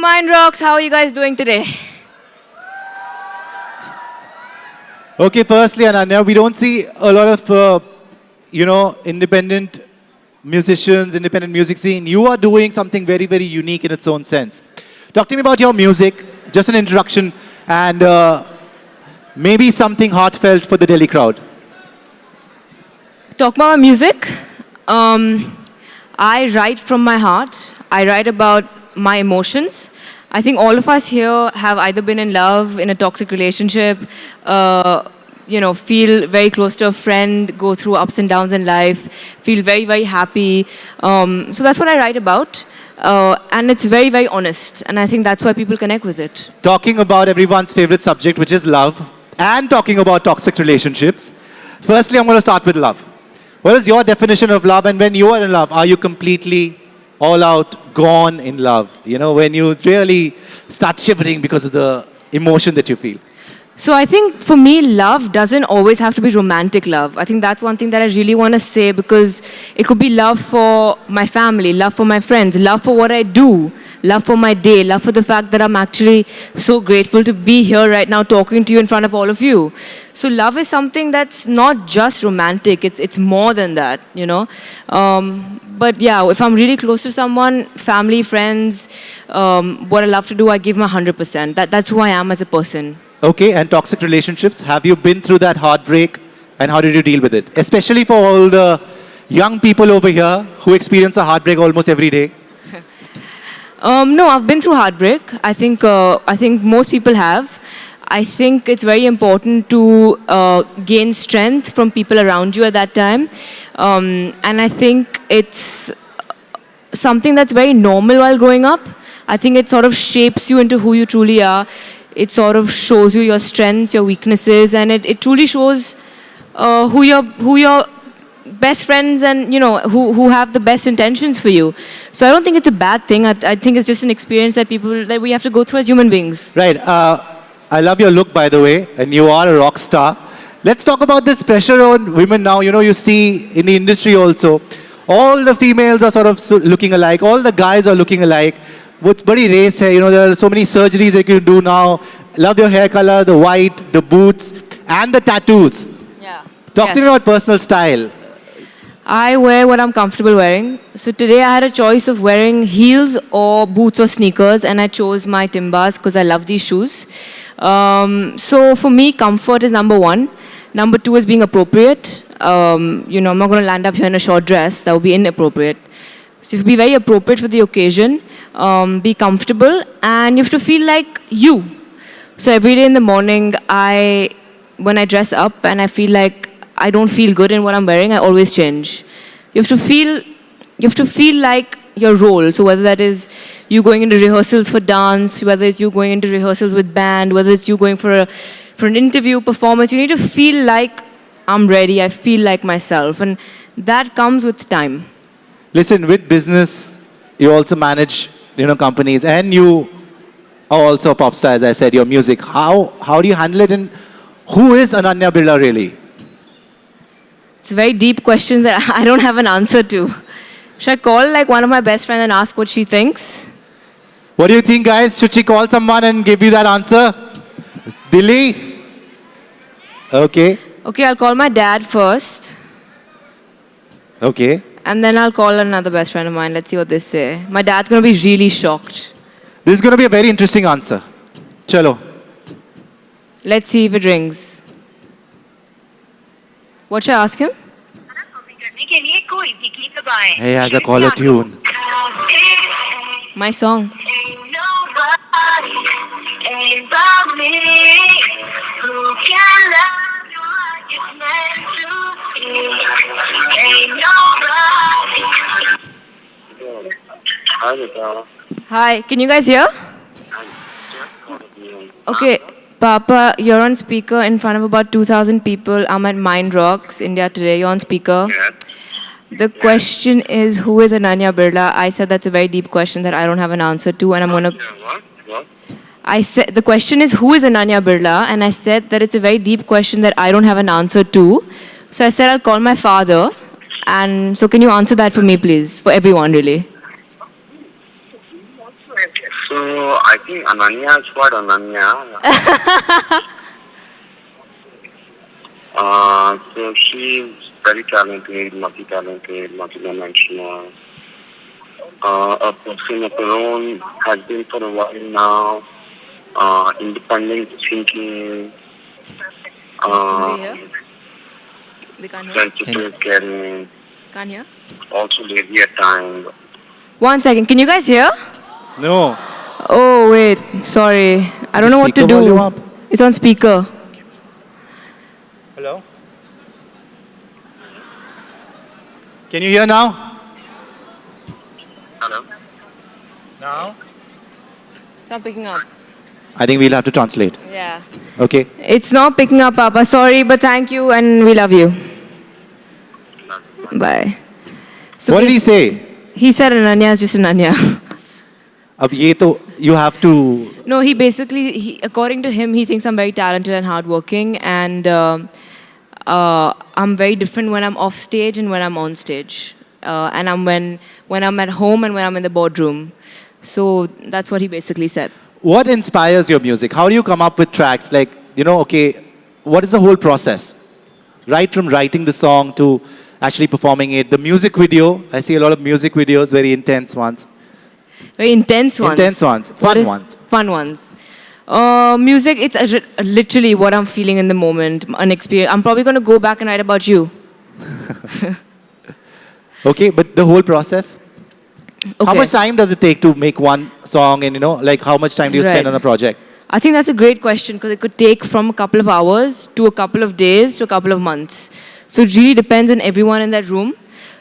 Mind Rocks, how are you guys doing today? Okay, firstly, Ananya, we don't see a lot of, independent musicians, independent music scene. You are doing something very, very unique in its own sense. Talk to me about your music, just an introduction, and maybe something heartfelt for the Delhi crowd. Talk about my music. I write from my heart. I write about my emotions. I think all of us here have either been in love, in a toxic relationship, feel very close to a friend, go through ups and downs in life, feel very, very happy. So that's what I write about. And it's very, very honest. And I think that's why people connect with it. Talking about everyone's favorite subject, which is love, and talking about toxic relationships. Firstly, I'm going to start with love. What is your definition of love? And when you are in love, are you completely all out, gone in love? You know, when you really start shivering because of the emotion that you feel. So I think for me, love doesn't always have to be romantic love. I think that's one thing that I really want to say, because it could be love for my family, love for my friends, love for what I do, love for my day, love for the fact that I'm actually so grateful to be here right now talking to you in front of all of you. So love is something that's not just romantic, it's more than that, you know. But yeah, if I'm really close to someone, family, friends, what I love to do, I give my 100%. That's who I am as a person. Okay, and toxic relationships, have you been through that heartbreak and how did you deal with it? Especially for all the young people over here who experience a heartbreak almost every day. No, I've been through heartbreak. I think most people have. I think it's very important to gain strength from people around you at that time. And I think it's something that's very normal while growing up. I think it sort of shapes you into who you truly are. It sort of shows you your strengths, your weaknesses, and it truly shows who your best friends and, you know, who have the best intentions for you. So I don't think it's a bad thing. I think it's just an experience that we have to go through as human beings. Right. I love your look, by the way, and you are a rock star. Let's talk about this pressure on women now. You know, you see in the industry also, all the females are sort of looking alike. All the guys are looking alike. What's badi race hai, you know, there are so many surgeries that you can do now. Love your hair color, the white, the boots, and the tattoos. Yeah. Talk to me about personal style. I wear what I'm comfortable wearing. So today I had a choice of wearing heels or boots or sneakers, and I chose my Timbas because I love these shoes. So for me, comfort is number one. Number two is being appropriate. I'm not going to land up here in a short dress. That would be inappropriate. So you have to be very appropriate for the occasion, be comfortable, and you have to feel like you. So every day in the morning, when I dress up and I feel like I don't feel good in what I'm wearing, I always change. You have to feel like your role. So whether that is you going into rehearsals for dance, whether it's you going into rehearsals with band, whether it's you going for an interview, performance, you need to feel like I'm ready, I feel like myself. And that comes with time. Listen, with business, you also manage, companies, and you are also a pop star, as I said, your music. How do you handle it, and who is Ananya Birla really? It's a very deep question that I don't have an answer to. Should I call like one of my best friends and ask what she thinks? What do you think, guys? Should she call someone and give you that answer? Dilli? Okay. Okay, I'll call my dad first. Okay. And then I'll call another best friend of mine. Let's see what they say. My dad's going to be really shocked. This is going to be a very interesting answer. Chalo. Let's see if it rings. What should I ask him? He has a caller tune. My song. Hi, can you guys hear? Okay, Papa, you're on speaker in front of about 2,000 people. I'm at Mind Rocks, India today. You're on speaker. Yes. The question is, who is Ananya Birla? I said that's a very deep question that I don't have an answer to, and I'm going to... What? I said, the question is, who is Ananya Birla? And I said that it's a very deep question that I don't have an answer to. So I said I'll call my father. And so can you answer that for me, please? For everyone, really. So I think Ananya is what Ananya. So she's very talented, multi-talented, multi-dimensional. A person of her own, has been for a while now. Independent thinking. Can they hear? They can't hear. Sensitive, caring. Can't hear. Also lazy at times. 1 second. Can you guys hear? No. Oh wait, sorry. I don't know what to Speaker volume do. up. It's on speaker. Hello? Can you hear now? Hello? Now? It's not picking up. I think we'll have to translate. Yeah. Okay. It's not picking up, Papa. Sorry, but thank you and we love you. Bye. So What did he say? He said Ananya is just Ananya. Ab ye to, you have to... No, he basically, according to him, he thinks I'm very talented and hardworking, and I'm very different when I'm off stage and when I'm on stage, and when I'm at home and when I'm in the boardroom. So that's what he basically said. What inspires your music? How do you come up with tracks? Like, okay, what is the whole process? Right from writing the song to actually performing it. The music video, I see a lot of music videos, very intense ones. Very intense ones. Intense ones, fun ones. Fun ones. Music, it's literally what I'm feeling in the moment, an experience. I'm probably going to go back and write about you. Okay, but the whole process? Okay. How much time does it take to make one song and, like how much time do you spend on a project? I think that's a great question because it could take from a couple of hours to a couple of days to a couple of months. So it really depends on everyone in that room.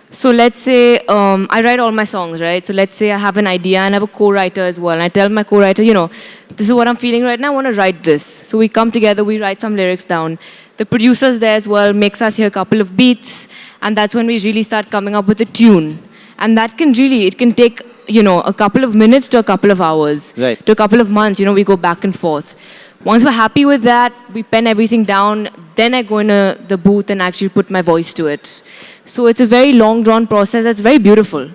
So let's say I write all my songs, right? So let's say I have an idea and I have a co-writer as well. And I tell my co-writer, this is what I'm feeling right now. I want to write this. So we come together, we write some lyrics down. The producer's there as well, makes us hear a couple of beats. And that's when we really start coming up with a tune. And that can really, it can take, a couple of minutes to a couple of hours. Right. To a couple of months, we go back and forth. Once we're happy with that, we pen everything down. Then I go into the booth and actually put my voice to it. So it's a very long drawn process that's very beautiful.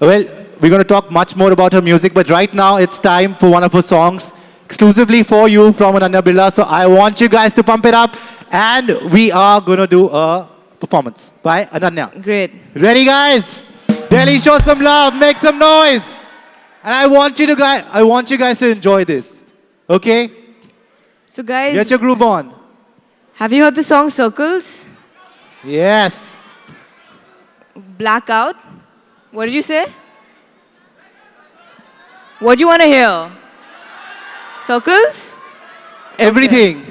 Well, we're going to talk much more about her music, but right now it's time for one of her songs exclusively for you from Ananya Birla. So I want you guys to pump it up and we are going to do a performance by Ananya. Great. Ready, guys? Delhi, show some love, make some noise. And I want you guys to enjoy this. Okay? So guys, Get your groove on. have you heard the song Circles? Yes. Blackout? What did you say? What do you want to hear? Circles? Everything.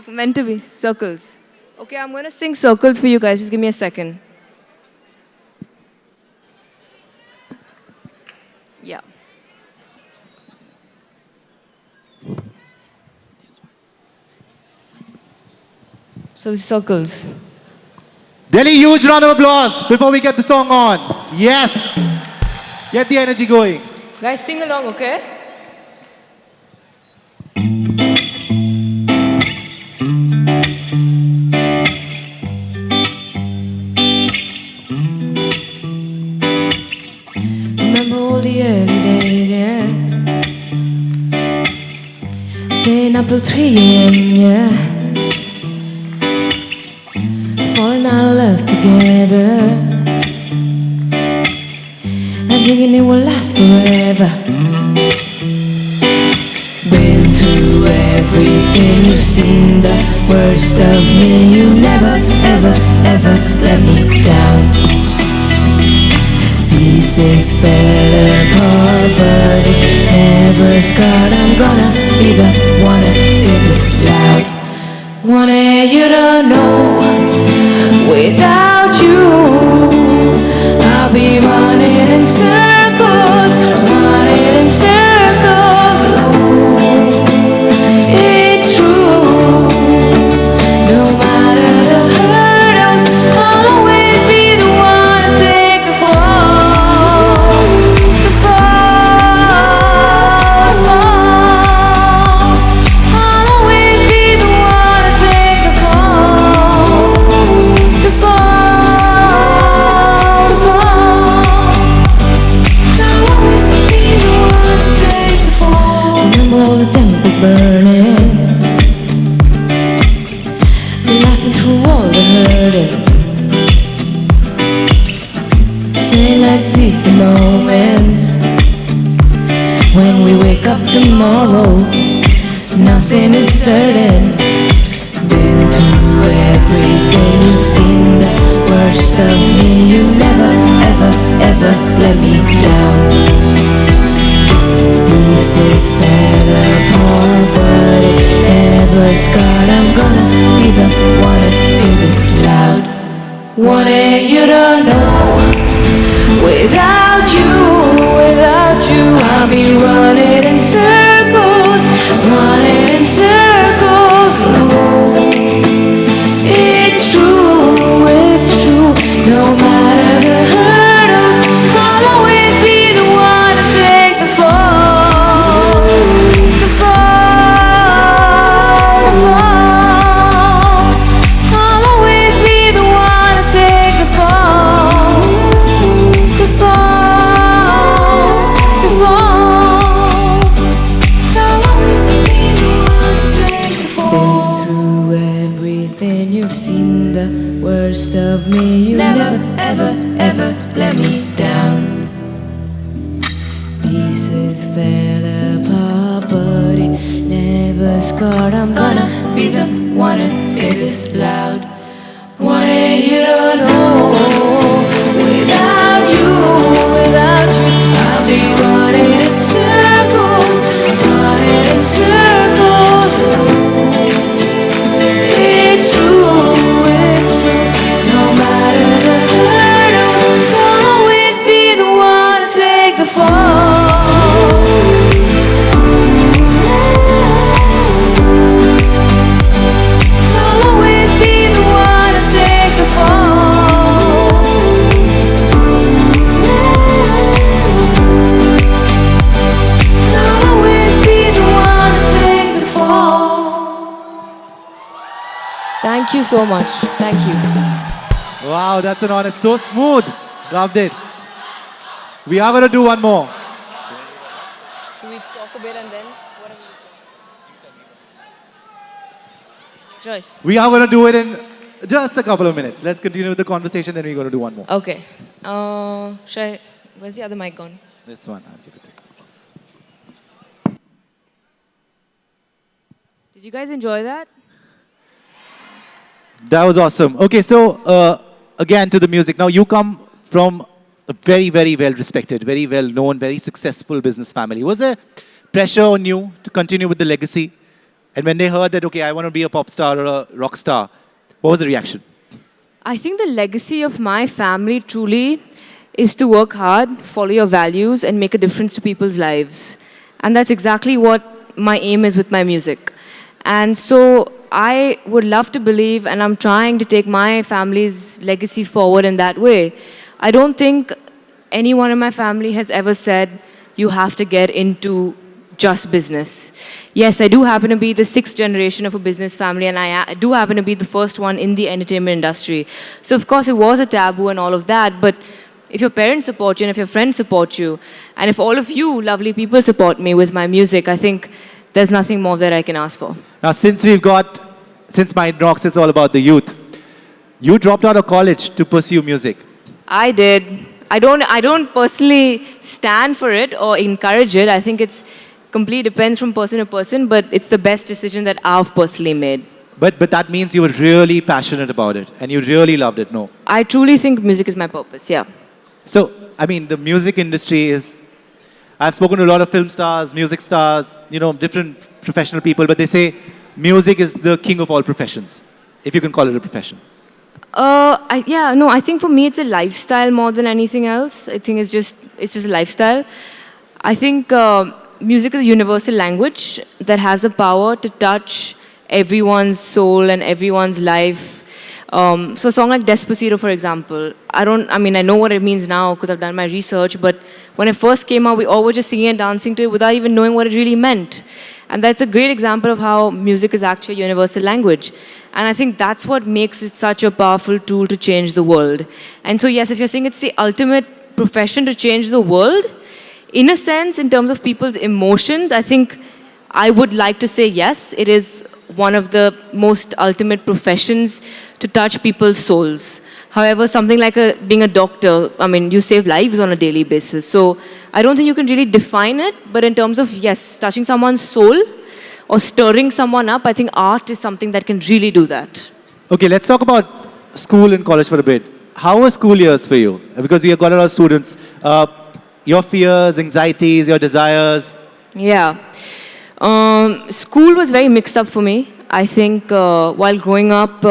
Meant to be circles. Okay, I'm going to sing circles for you guys. Just give me a second. Yeah. So the circles. Delhi, huge round of applause before we get the song on. Yes. Get the energy going. Guys, sing along, okay? Remember all the early days, yeah. Staying up till 3 a.m., yeah. Falling out of love together and thinking it will last forever. Been through everything, you've seen the worst of me. You never, ever, ever let me down. Pieces fell apart, but it never scarred. I'm gonna be the one to say this loud. Wanted you to know, without you, I'll be running in circles, running in circles. Oh, it's true. No matter the hurdles, I'll always be the one to take the fall, the fall. all the tempers burning, laughing through all the hurting. Say let's seize the moment. When we wake up tomorrow, nothing is certain. Been through everything, you've seen the worst of me. You never, ever, ever let me down. Pieces fell apart, but it never scarred. I'm gonna be the one to say this loud. Wanted you to know, without you, I'll be running in circles, running in circles. Oh, it's true, no matter the hurdles, I'll always be the one to take the fall, the fall, the fall. I'll always be the one to take the fall, the fall, the fall. I'll always be the one to take the fall. Been through everything, you've seen the worst of me. You never, ever, ever let me down. Pieces fell apart, but it never scarred. I'm gonna be the one to say this loud. Wanted you to know, without you, I'll be running in circles, running in circles. It's true, no matter the hurdles, I'll always be the one to take the fall. I'll always be the one to take the fall. I'll always be the one to take the fall. Thank you so much. Thank you. Wow, that's an honor. So smooth. Loved it. We are going to do one more. Should we talk a bit and then whatever you say? Joyce. We are going to do it in just a couple of minutes. Let's continue the conversation, then we're going to do one more. Okay. Where's the other mic gone? This one. I'll give it to you. Did you guys enjoy that? That was awesome. Okay, so again to the music. Now you come from a very, very well respected, very well known, very successful business family. Was there pressure on you to continue with the legacy? And when they heard that, okay, I want to be a pop star or a rock star, what was the reaction? I think the legacy of my family truly is to work hard, follow your values, and make a difference to people's lives. And that's exactly what my aim is with my music. And so I would love to believe, and I'm trying to take my family's legacy forward in that way. I don't think anyone in my family has ever said, you have to get into just business. Yes, I do happen to be the 6th generation of a business family, and I do happen to be the first one in the entertainment industry. So of course it was a taboo and all of that, but if your parents support you, and if your friends support you, and if all of you lovely people support me with my music, I think there's nothing more that I can ask for. Now, since Mind Rocks is all about the youth, you dropped out of college to pursue music. I did. I don't personally stand for it or encourage it. I think it's completely depends from person to person, but it's the best decision that I've personally made. But that means you were really passionate about it and you really loved it, no? I truly think music is my purpose, yeah. So, I mean, the music industry is... I've spoken to a lot of film stars, music stars, different professional people, but they say music is the king of all professions, if you can call it a profession. I think for me it's a lifestyle more than anything else. I think it's just a lifestyle. I think music is a universal language that has the power to touch everyone's soul and everyone's life. So a song like Despacito, for example, I know what it means now because I've done my research, but when it first came out, we all were just singing and dancing to it without even knowing what it really meant. And that's a great example of how music is actually a universal language. And I think that's what makes it such a powerful tool to change the world. And so yes, if you're saying it's the ultimate profession to change the world, in a sense, in terms of people's emotions, I think I would like to say yes, it is one of the most ultimate professions to touch people's souls. However, something like being a doctor, I mean, you save lives on a daily basis. So I don't think you can really define it, but in terms of, yes, touching someone's soul or stirring someone up, I think art is something that can really do that. Okay, let's talk about school and college for a bit. How were school years for you? Because you have got a lot of students. Your fears, anxieties, your desires. Yeah. School was very mixed up for me. I think while growing up,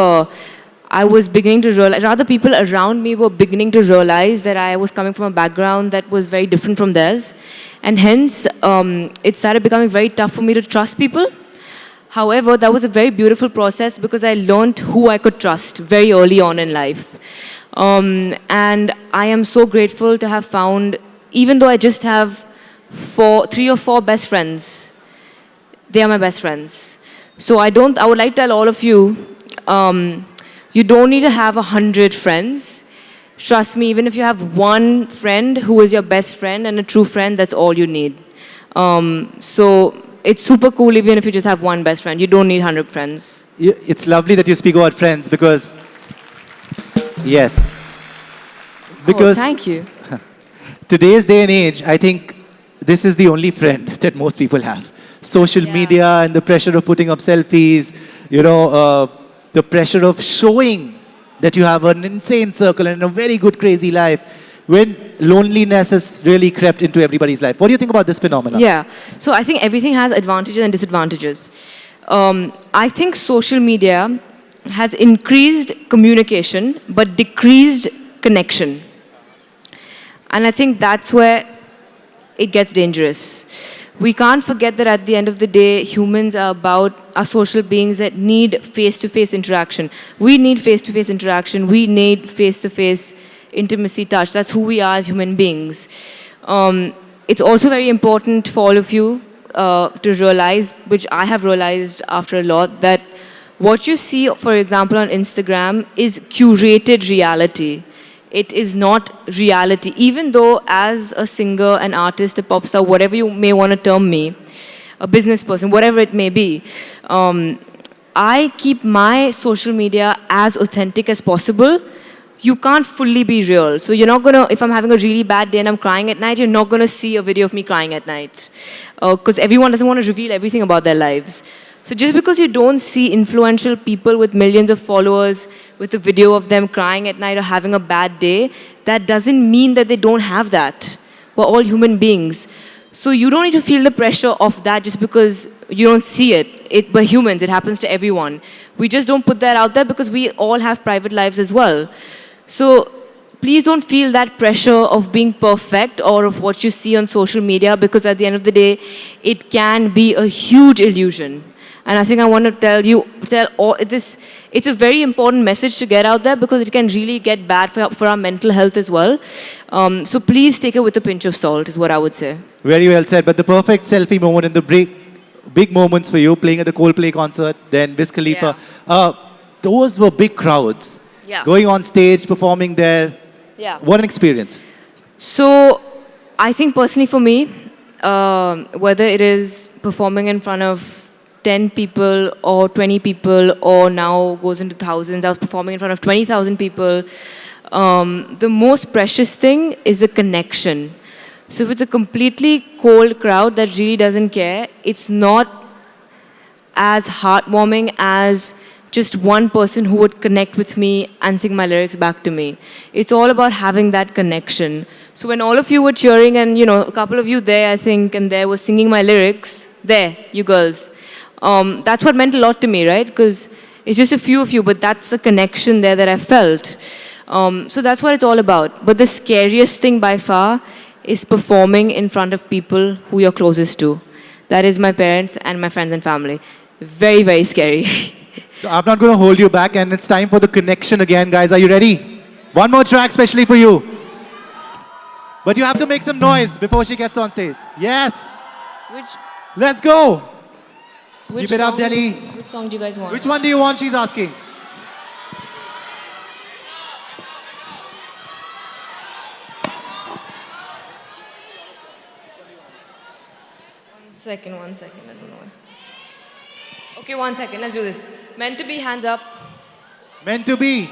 I was beginning to realize, rather people around me were beginning to realize that I was coming from a background that was very different from theirs. And hence, it started becoming very tough for me to trust people. However, that was a very beautiful process because I learned who I could trust very early on in life. And I am so grateful to have found, even though I just have 3 or 4 best friends, they are my best friends. So I would like to tell all of you, you don't need to have 100 friends. Trust me, even if you have one friend who is your best friend and a true friend, that's all you need. So it's super cool even if you just have one best friend. You don't need 100 friends. It's lovely that you speak about friends because, yes. Because thank you. Today's day and age, I think this is the only friend that most people have. Social media and the pressure of putting up selfies, the pressure of showing that you have an insane circle and a very good, crazy life, when loneliness has really crept into everybody's life. What do you think about this phenomenon? Yeah. So I think everything has advantages and disadvantages. I think social media has increased communication but decreased connection. And I think that's where it gets dangerous. We can't forget that at the end of the day, humans are social beings that need face-to-face interaction. We need face-to-face interaction. We need face-to-face intimacy, touch. That's who we are as human beings. It's also very important for all of you to realize, which I have realized after a lot, that what you see, for example, on Instagram is curated reality. It is not reality. Even though as a singer, an artist, a pop star, whatever you may want to term me, a business person, whatever it may be, I keep my social media as authentic as possible. You can't fully be real. So you're not going to, if I'm having a really bad day and I'm crying at night, you're not going to see a video of me crying at night. Because everyone doesn't want to reveal everything about their lives. So just because you don't see influential people with millions of followers with a video of them crying at night or having a bad day, that doesn't mean that they don't have that. We're all human beings. So you don't need to feel the pressure of that just because you don't see it. We're humans. It happens to everyone. We just don't put that out there because we all have private lives as well. So please don't feel that pressure of being perfect or of what you see on social media, because at the end of the day, it can be a huge illusion. And I think I want to tell all this. It's a very important message to get out there because it can really get bad for our mental health as well. So please take it with a pinch of salt, is what I would say. Very well said. But the perfect selfie moment and the big moments for you, playing at the Coldplay concert, then Wiz Khalifa, those were big crowds. Yeah. Going on stage, performing there. Yeah. What an experience. So I think personally for me, whether it is performing in front of 10 people or 20 people or now goes into thousands. I was performing in front of 20,000 people. The most precious thing is the connection. So if it's a completely cold crowd that really doesn't care, it's not as heartwarming as just one person who would connect with me and sing my lyrics back to me. It's all about having that connection. So when all of you were cheering and, a couple of you there, I think, and there was singing my lyrics, there, you girls. That's what meant a lot to me, right? Because it's just a few of you, but that's the connection there that I felt. So that's what it's all about. But the scariest thing by far is performing in front of people who you're closest to. That is my parents and my friends and family. Very, very scary. So I'm not going to hold you back, and it's time for the connection again, guys. Are you ready? One more track specially for you. But you have to make some noise before she gets on stage. Yes. Let's go. Keep it up, Delhi. Which song do you guys want? Which one do you want, she's asking? One second, I don't know. Okay, 1 second, let's do this. Meant to be, hands up. Meant to be.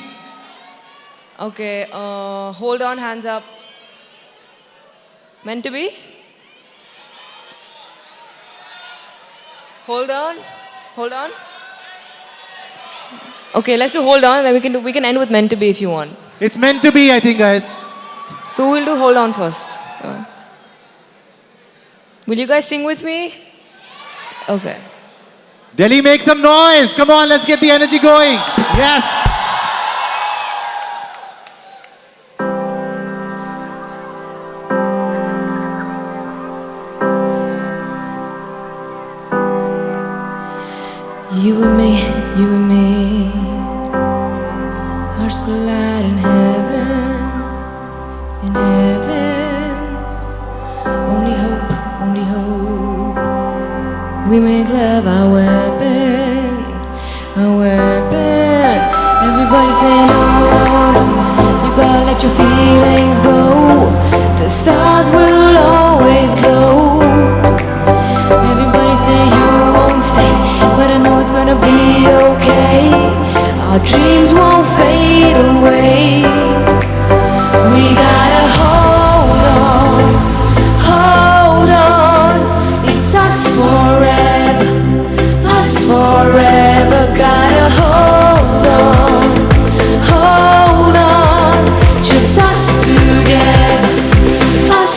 Okay, hold on, hands up. Meant to be? Hold on. Okay, let's do hold on, then we can end with meant to be if you want. It's meant to be, I think, guys. So we'll do hold on first. Will you guys sing with me? Okay. Delhi, make some noise. Come on, let's get the energy going. Yes. You and me, hearts collide in heaven. Only hope. We make love our weapon. Everybody say no. You gotta let your feelings go. The stars will always glow. Everybody say you won't stay, but I know it's gonna be okay. Our dreams won't fade away. We gotta hold on. It's us forever. Gotta hold on. Just us together. Us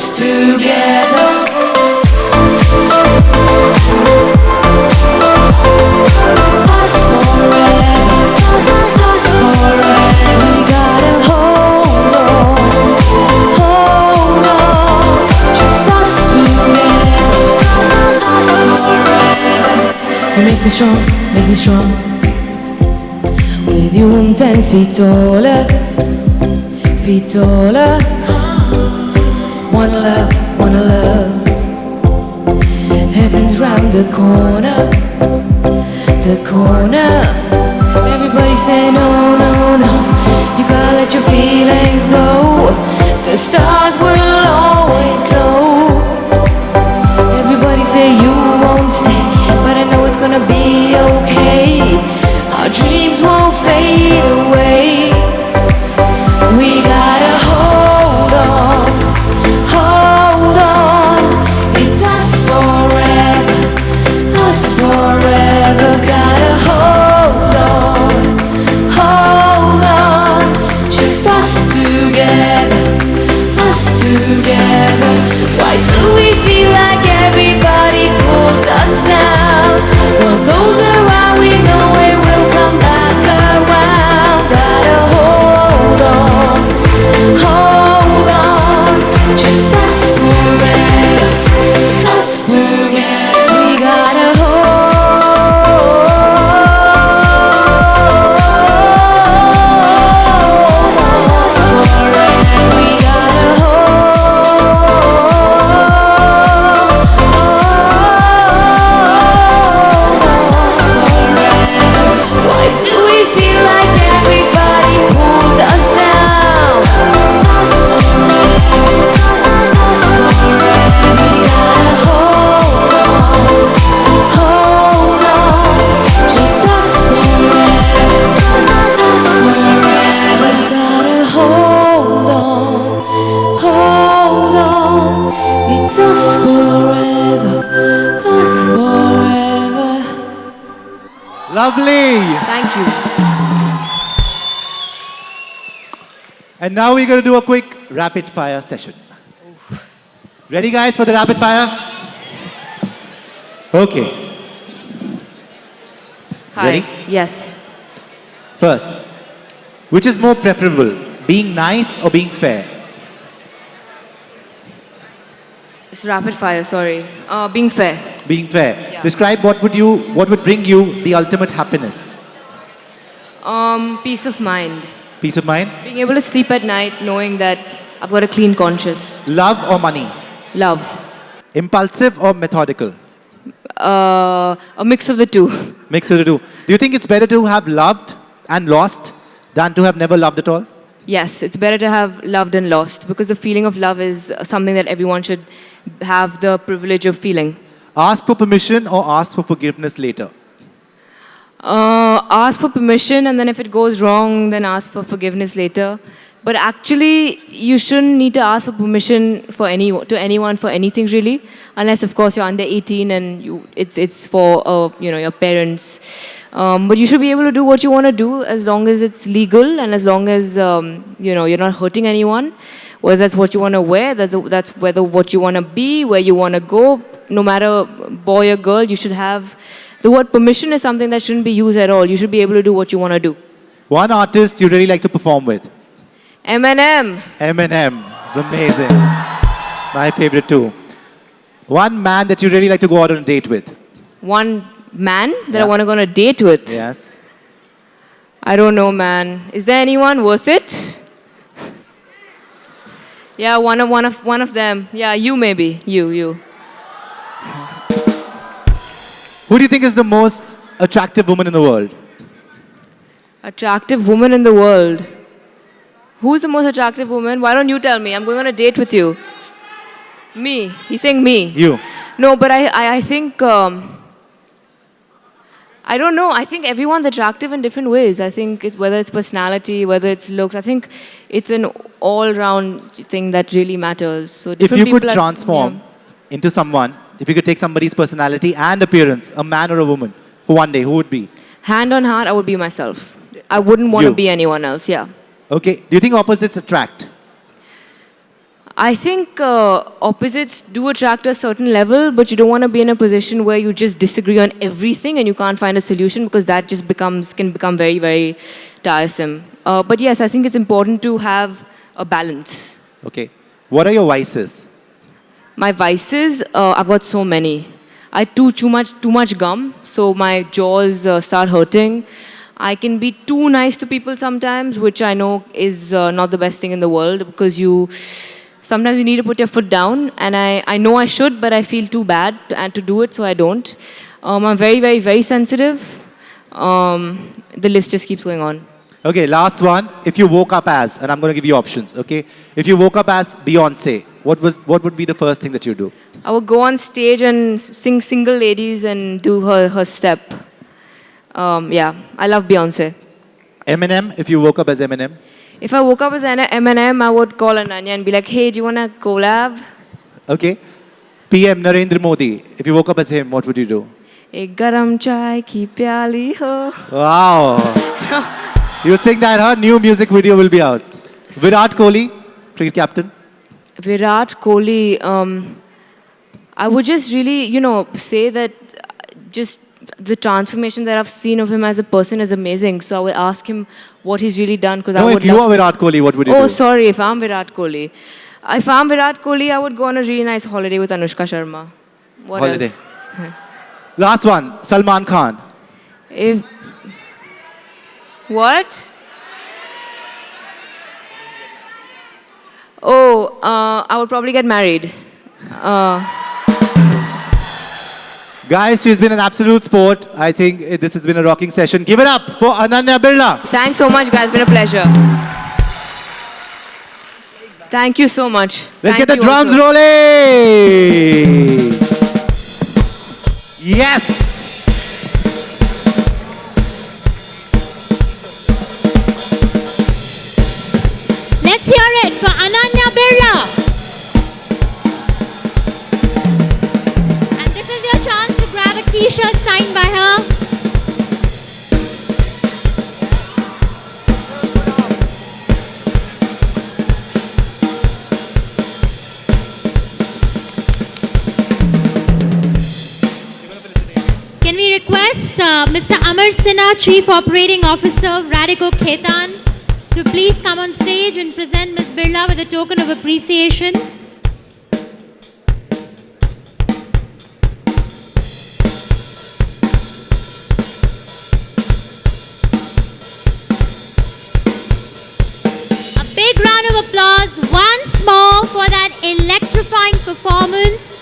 forever. We gotta hold on. Just us together. Us forever. You make me strong. With you I'm 10 feet taller. Wanna love. Heaven's round the corner. Everybody say no. You gotta let your feelings go. The stars will always glow. Everybody say you won't stay, but I know it's gonna be okay. Our dreams won't fade away. We gotta hold on. It's us forever. Gotta hold on. Just us together. Why do we feel like everybody pulls us down? What goes around, we know it will come back around. Gotta hold on. Just us forever. Us together. We gotta Lovely. Thank you. And now we're going to do a quick rapid fire session. Ready, guys, for the rapid fire? Okay. Hi. Ready? Yes. First, which is more preferable, being nice or being fair? It's rapid fire, sorry. Being fair. Being fair. Yeah. Describe what would bring you the ultimate happiness? Peace of mind. Peace of mind? Being able to sleep at night knowing that I've got a clean conscience. Love or money? Love. Impulsive or methodical? A mix of the two. Mix of the two. Do you think it's better to have loved and lost than to have never loved at all? Yes, it's better to have loved and lost because the feeling of love is something that everyone should have the privilege of feeling. Ask for permission or ask for forgiveness later? Ask for permission, and then if it goes wrong, then ask for forgiveness later. But actually, you shouldn't need to ask for permission to anyone for anything really, unless of course you're under 18 and it's for your parents. But you should be able to do what you want to do as long as it's legal and as long as you're not hurting anyone. Whether that's what you want to wear, that's whether what you want to be, where you want to go. No matter boy or girl, you should have. The word permission is something that shouldn't be used at all. You should be able to do what you want to do. One artist you really like to perform with? Eminem. Eminem. It's amazing. My favorite too. One man that you really like to go out on a date with? One man that I want to go on a date with? Yes. I don't know, man. Is there anyone worth it? Yeah, one of them. Yeah, you maybe. You. Who do you think is the most attractive woman in the world? Attractive woman in the world. Who's the most attractive woman? Why don't you tell me? I'm going on a date with you. Me. He's saying me. You. No, but I think... I don't know. I think everyone's attractive in different ways. I think whether it's personality, whether it's looks, I think it's an all-round thing that really matters. So If you could transform into someone, if you could take somebody's personality and appearance, a man or a woman, for one day, who would be? Hand on heart, I would be myself. I wouldn't want to be anyone else, yeah. Okay. Do you think opposites attract? I think opposites do attract a certain level, but you don't want to be in a position where you just disagree on everything and you can't find a solution because that just can become very, very tiresome. But yes, I think it's important to have a balance. Okay. What are your vices? My vices, I've got so many. I chew too much gum, so my jaws start hurting. I can be too nice to people sometimes, which I know is not the best thing in the world because sometimes you need to put your foot down, and I know I should, but I feel too bad to do it, so I don't. I'm very, very, very sensitive. The list just keeps going on. Okay, last one. If you woke up as, and I'm going to give you options, okay? If you woke up as Beyonce, what would be the first thing that you do? I would go on stage and sing Single Ladies and do her step. Yeah, I love Beyonce. Eminem, if you woke up as Eminem? If I woke up as Eminem, I would call Ananya and be like, hey, do you want to collab? Okay. PM Narendra Modi, if you woke up as him, what would you do? Ek garam chai ki pyali ho. Wow. You would sing that, huh? New music video will be out. Virat Kohli, cricket captain. Virat Kohli, I would just really, say that just the transformation that I've seen of him as a person is amazing. So I would ask him what he's really done. If you are Virat Kohli, what would you do? Oh, sorry, if I'm Virat Kohli. If I'm Virat Kohli, I would go on a really nice holiday with Anushka Sharma. What Holiday. else? Last one, Salman Khan. What? Oh, I would probably get married. Guys, she's been an absolute sport. I think this has been a rocking session. Give it up for Ananya Birla. Thanks so much, guys. It's been a pleasure. Thank you so much. Let's Thank get the you drums also. rolling. Yes. Let's hear it for Ananya Birla. And this is your chance to grab a t-shirt signed by her. Can we request Mr. Amar Sinha, Chief Operating Officer, Radico Khetan, to please come on stage and present Ms. Birla with a token of appreciation. A big round of applause once more for that electrifying performance.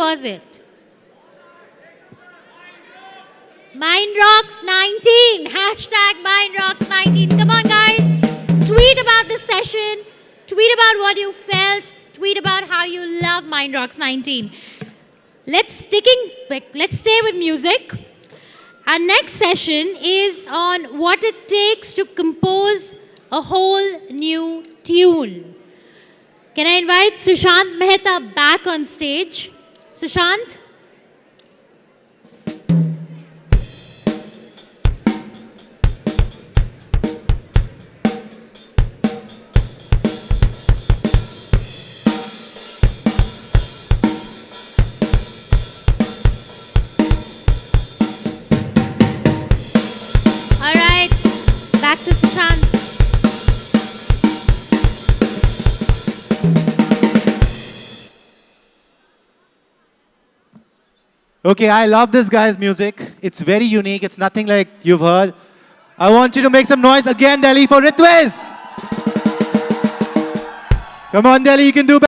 was it? MindRocks19. Hashtag MindRocks19. Come on, guys. Tweet about the session. Tweet about what you felt. Tweet about how you love MindRocks19. Let's stay with music. Our next session is on what it takes to compose a whole new tune. Can I invite Sushant Mehta back on stage? Sushant? All right, back to Sushant. Okay, I love this guy's music. It's very unique. It's nothing like you've heard. I want you to make some noise again, Delhi, for Ritwiz. Come on, Delhi, you can do better.